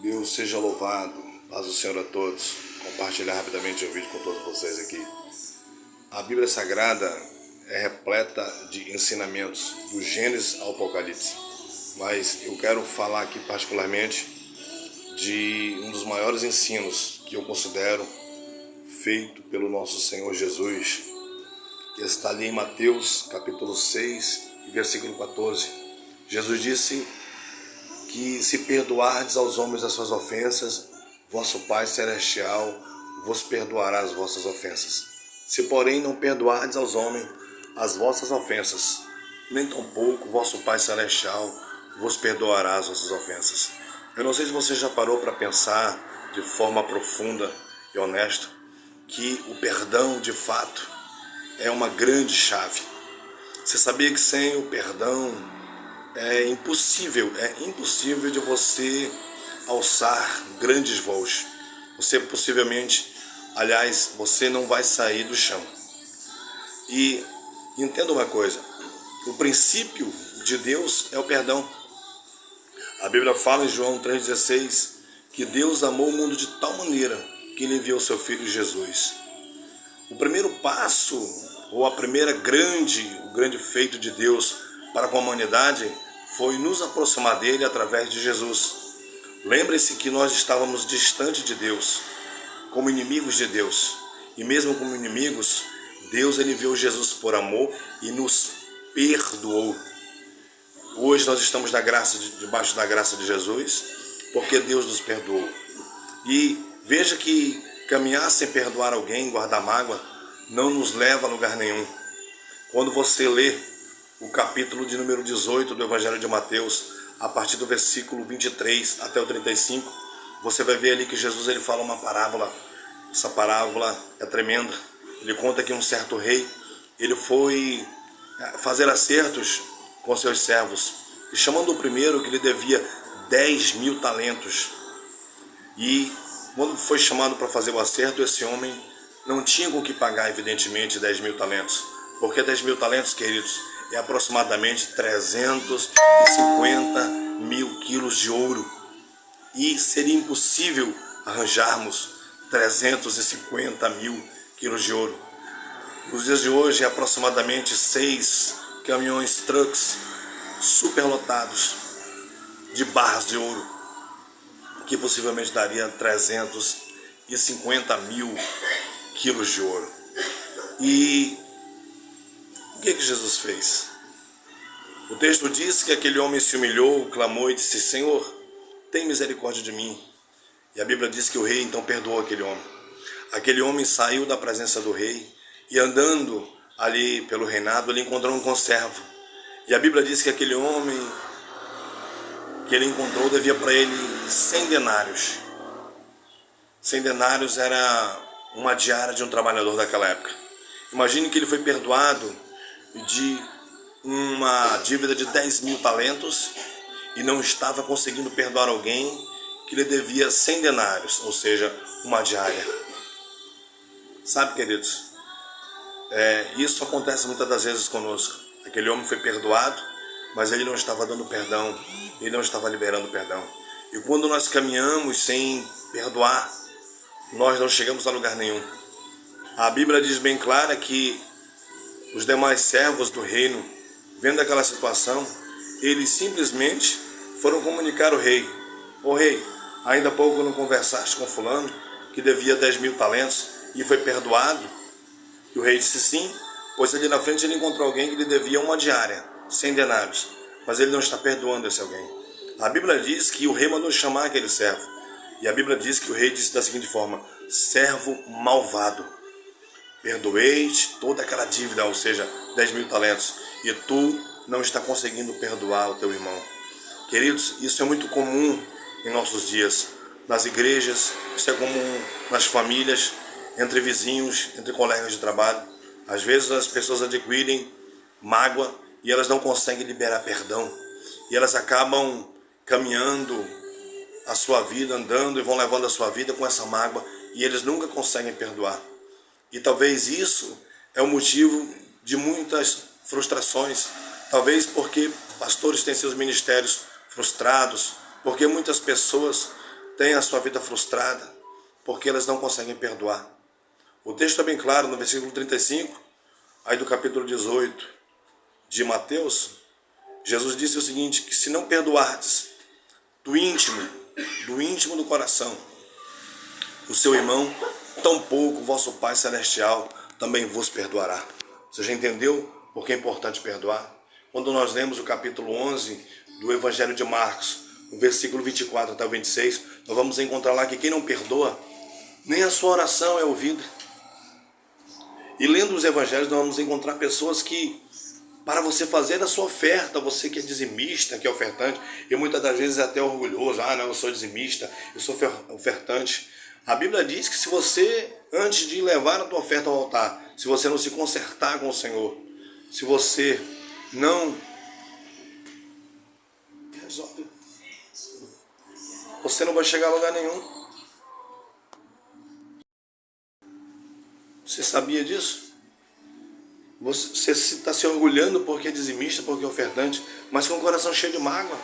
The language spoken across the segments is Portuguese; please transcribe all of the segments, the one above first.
Deus seja louvado, paz do Senhor a todos. Compartilhar rapidamente o vídeo com todos vocês aqui. A Bíblia Sagrada é repleta de ensinamentos do Gênesis ao Apocalipse, mas eu quero falar aqui particularmente de um dos maiores ensinos que eu considero feito pelo nosso Senhor Jesus, que está ali em Mateus capítulo 6 e versículo 14. Jesus disse que se perdoardes aos homens as suas ofensas, vosso Pai Celestial vos perdoará as vossas ofensas. Se porém não perdoardes aos homens as vossas ofensas, nem tampouco vosso Pai Celestial vos perdoará as vossas ofensas. Eu não sei se você já parou para pensar de forma profunda e honesta que o perdão de fato é uma grande chave. Você sabia que sem o perdão é impossível de você alçar grandes voos. Você possivelmente, aliás, você não vai sair do chão. E entenda uma coisa, o princípio de Deus é o perdão. A Bíblia fala em João 3,16 que Deus amou o mundo de tal maneira que ele enviou seu Filho Jesus. O primeiro passo, ou o grande feito de Deus para com a humanidade foi nos aproximar dele através de Jesus. Lembre-se que nós estávamos distantes de Deus, como inimigos de Deus. E mesmo como inimigos, Deus ele enviou Jesus por amor e nos perdoou. Hoje nós estamos debaixo da graça de Jesus, porque Deus nos perdoou. E veja que caminhar sem perdoar alguém, guardar mágoa, não nos leva a lugar nenhum. Quando você lê o capítulo de número 18 do Evangelho de Mateus, a partir do versículo 23 até o 35, você vai ver ali que Jesus ele fala uma parábola. Essa parábola é tremenda. Ele conta que um certo rei, ele foi fazer acertos com seus servos, e chamando o primeiro que lhe devia 10.000 talentos. E quando foi chamado para fazer o acerto, esse homem não tinha com que pagar, evidentemente, 10.000 talentos. Porque 10.000 talentos, queridos, é aproximadamente 350 mil quilos de ouro. E seria impossível arranjarmos 350 mil quilos de ouro. Nos dias de hoje, é aproximadamente 6 caminhões, trucks, superlotados de barras de ouro, que possivelmente daria 350 mil quilos de ouro. E o que Jesus fez? O texto diz que aquele homem se humilhou, clamou e disse: Senhor, tem misericórdia de mim. E a Bíblia diz que o rei então perdoou aquele homem. Aquele homem saiu da presença do rei e andando ali pelo reinado, ele encontrou um conservo. E a Bíblia diz que aquele homem que ele encontrou devia para ele 100 denários. 100 denários era uma diária de um trabalhador daquela época. Imagine que ele foi perdoado de uma dívida de 10.000 talentos e não estava conseguindo perdoar alguém que lhe devia 100 denários, ou seja, uma diária. Sabe, queridos, isso acontece muitas das vezes conosco. Aquele homem foi perdoado, mas ele não estava dando perdão, ele não estava liberando perdão. E quando nós caminhamos sem perdoar, nós não chegamos a lugar nenhum. A Bíblia diz bem clara que os demais servos do reino, vendo aquela situação, eles simplesmente foram comunicar ao rei: Ô rei, ainda há pouco não conversaste com fulano que devia 10.000 talentos e foi perdoado? E o rei disse sim, pois ali na frente ele encontrou alguém que lhe devia uma diária, 100 denários, mas ele não está perdoando esse alguém. A Bíblia diz que o rei mandou chamar aquele servo, e a Bíblia diz que o rei disse da seguinte forma: servo malvado, perdoei-te toda aquela dívida, ou seja, 10.000 talentos, e tu não está conseguindo perdoar o teu irmão. Queridos, isso é muito comum em nossos dias, nas igrejas, isso é comum nas famílias, entre vizinhos, entre colegas de trabalho. Às vezes as pessoas adquirem mágoa e elas não conseguem liberar perdão, e elas acabam caminhando a sua vida, andando e vão levando a sua vida com essa mágoa, e eles nunca conseguem perdoar. E talvez isso é o motivo de muitas frustrações. Talvez porque pastores têm seus ministérios frustrados, porque muitas pessoas têm a sua vida frustrada porque elas não conseguem perdoar. O texto é bem claro no versículo 35, aí do capítulo 18 de Mateus. Jesus disse o seguinte, que se não perdoardes do íntimo do coração, o seu irmão, tampouco o vosso Pai Celestial também vos perdoará. Você já entendeu por que é importante perdoar? Quando nós lemos o capítulo 11 do Evangelho de Marcos, no versículo 24 até o 26, nós vamos encontrar lá que quem não perdoa, nem a sua oração é ouvida. E lendo os evangelhos, nós vamos encontrar pessoas que, para você fazer a sua oferta, você que é dizimista, que é ofertante, e muitas das vezes é até orgulhoso, não, eu sou dizimista, eu sou ofertante. A Bíblia diz que se você, antes de levar a tua oferta ao altar, se você não se consertar com o Senhor, se você não resolve, você não vai chegar a lugar nenhum. Você sabia disso? Você está se orgulhando porque é dizimista, porque é ofertante, mas com o coração cheio de mágoa.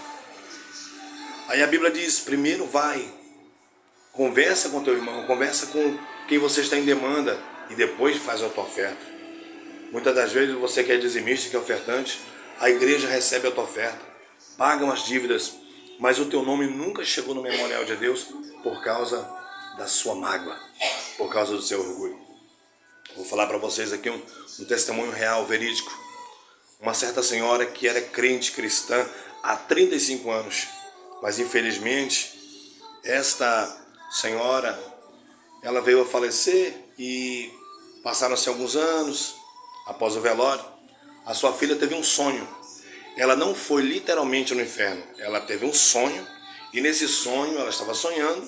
Aí a Bíblia diz, primeiro vai, conversa com teu irmão, conversa com quem você está em demanda e depois faz a tua oferta. Muitas das vezes você que é dizimista, que é ofertante, a igreja recebe a tua oferta, paga as dívidas, mas o teu nome nunca chegou no memorial de Deus por causa da sua mágoa, por causa do seu orgulho. Vou falar para vocês aqui um testemunho real, verídico. Uma certa senhora que era crente cristã há 35 anos, mas infelizmente esta senhora, ela veio a falecer e passaram-se alguns anos após o velório. A sua filha teve um sonho. Ela não foi literalmente no inferno, ela teve um sonho e nesse sonho ela estava sonhando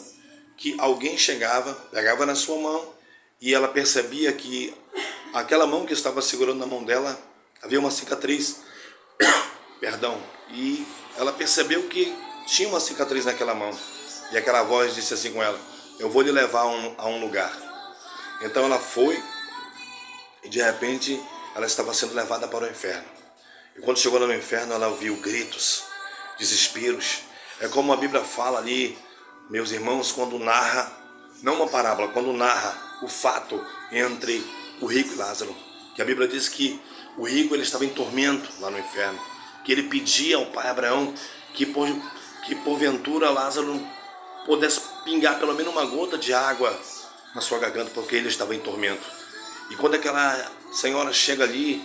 que alguém chegava, pegava na sua mão e ela percebia que aquela mão que estava segurando na mão dela havia uma cicatriz. Perdão. E ela percebeu que tinha uma cicatriz naquela mão. E aquela voz disse assim com ela, eu vou lhe levar a um lugar. Então ela foi e de repente ela estava sendo levada para o inferno. E quando chegou lá no inferno ela ouviu gritos, desesperos. É como a Bíblia fala ali, meus irmãos, quando narra, não uma parábola, quando narra o fato entre o rico e Lázaro, que a Bíblia diz que o rico ele estava em tormento lá no inferno, que ele pedia ao pai Abraão que porventura Lázaro pudesse pingar pelo menos uma gota de água na sua garganta, porque ele estava em tormento. E quando aquela senhora chega ali,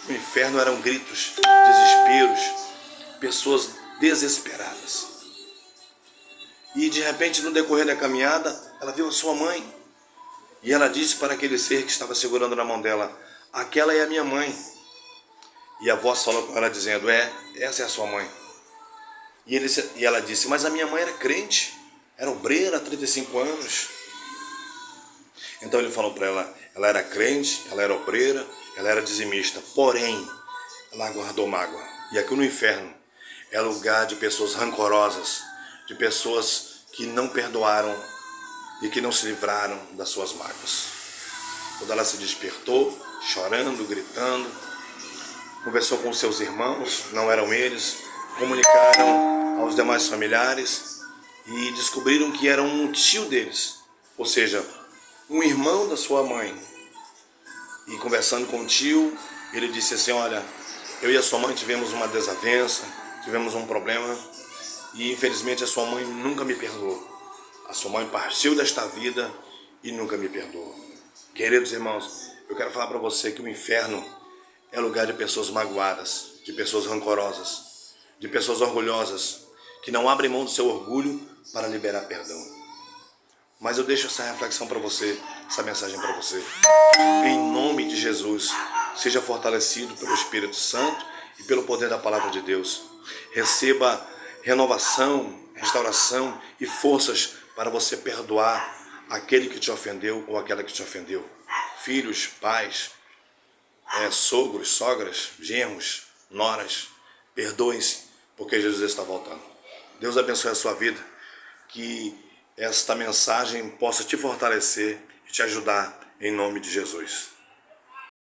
no inferno eram gritos, desesperos, pessoas desesperadas. E de repente, no decorrer da caminhada, ela viu a sua mãe. E ela disse para aquele ser que estava segurando na mão dela, aquela é a minha mãe. E a voz falou com ela dizendo, essa é a sua mãe. E ela disse, mas a minha mãe era crente, era obreira há 35 anos. Então ele falou para ela, ela era crente, ela era obreira, ela era dizimista, porém, ela guardou mágoa. E aqui no inferno é lugar de pessoas rancorosas, de pessoas que não perdoaram e que não se livraram das suas mágoas. Quando ela se despertou, chorando, gritando, conversou com seus irmãos, não eram eles, comunicaram aos demais familiares e descobriram que era um tio deles, ou seja, um irmão da sua mãe. E conversando com o tio, ele disse assim, olha, eu e a sua mãe tivemos uma desavença, tivemos um problema e infelizmente a sua mãe nunca me perdoou. A sua mãe partiu desta vida e nunca me perdoou. Queridos irmãos, eu quero falar para você que o inferno é lugar de pessoas magoadas, de pessoas rancorosas, de pessoas orgulhosas, que não abrem mão do seu orgulho para liberar perdão. Mas eu deixo essa reflexão para você, essa mensagem para você. Em nome de Jesus, seja fortalecido pelo Espírito Santo e pelo poder da palavra de Deus. Receba renovação, restauração e forças para você perdoar aquele que te ofendeu ou aquela que te ofendeu. Filhos, pais, sogros, sogras, genros, noras, perdoem-se, porque Jesus está voltando. Deus abençoe a sua vida, que esta mensagem possa te fortalecer e te ajudar em nome de Jesus.